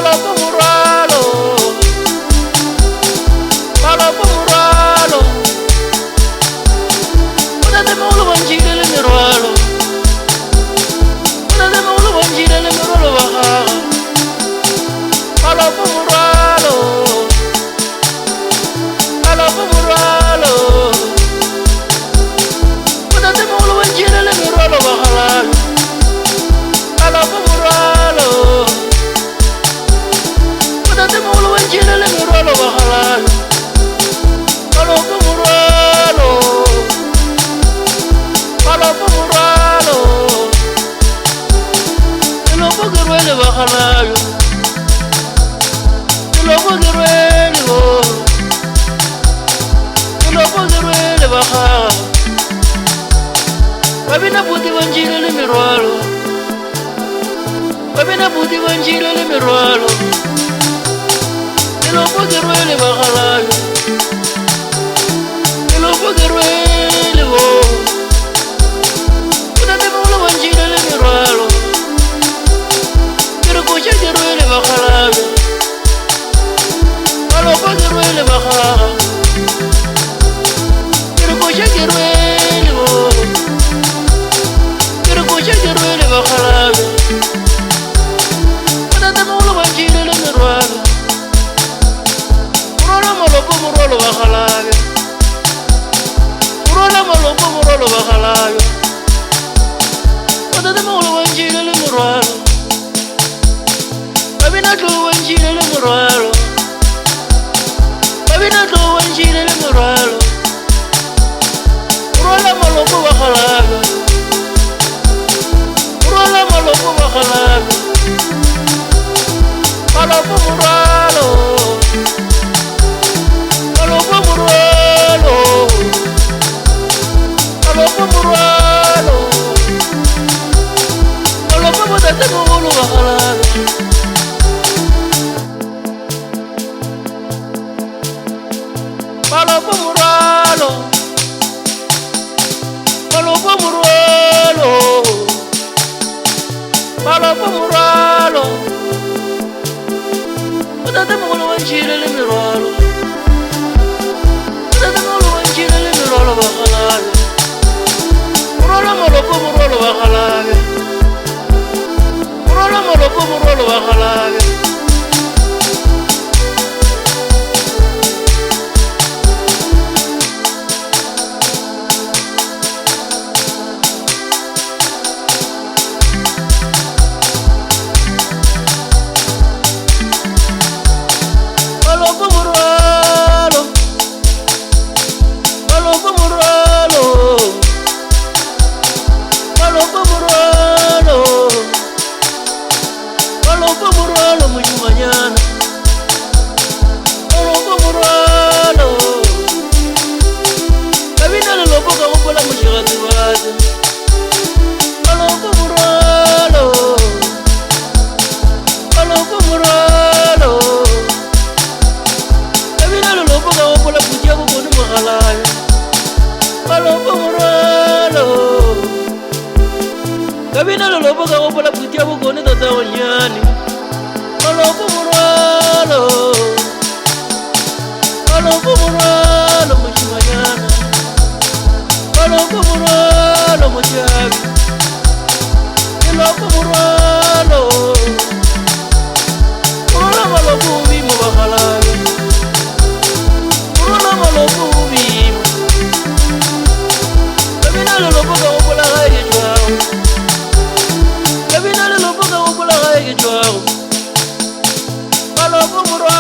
Malopo muralo, malopo muralo. Una de molo banjile le miralo, una de molo banjile le miralo baha. Malopo muralo, malopo muralo. Una de molo banjile le miralo baha. Malopo muralo. Date molo banjile le miralo bahalalo. Malopo muralo, malopo muralo. Elopo gerwele bahalalo, elopo gerwele go, elopo gerwele bahala. Babina buti banjile le miralo, babina buti banjile le miralo. Elopo gerwele bahalalo, elopo gerwele go. Una de molo banjile le miralo, pero coche gerwele bahalalo. Malopo gerwele bahala, pero coche gerwele go. Pero coche gerwele bahalalo. Una de molo banjile le miralo. Malopo muralo bahalalo, muralo malopo muralo bahalalo. Oda de molo banjile le muralo, babina do banjile le muralo, babina do banjile le muralo. Muralo malopo bahalalo, muralo malopo bahalalo. Malopo muralo. Malopo muralo, malopo muralo. Malopo badate molo bahalalo. Malopo muralo, malopo muralo. Malopo muralo, badate molo banjile le miralo. Muralo malopo muralo bahalalo, muralo malopo muralo bahalalo. Malopo muralo, malopo muralo. Malopo muralo, malopo muralo mujumanyana. Malopo muralo, kabina le lopo ka gopola mojirati bate. Malopo muralo, malopo muralo, kabina le lopo ka gopola putia go bone mogalayo. Malopo muralo. Kabina lo lopo ka gopola putia bokone tata gonyane. Malopo muralo, malopo muralo moshimanyana. Malopo muralo mojabi, elopo muralo. Muralo malopo ubimo bahalalo, muralo malopo ubimo. Kabina lo lopo ka gopola gae jwao, kabina le lopo ka gopola gae jwao. Malopo muralo.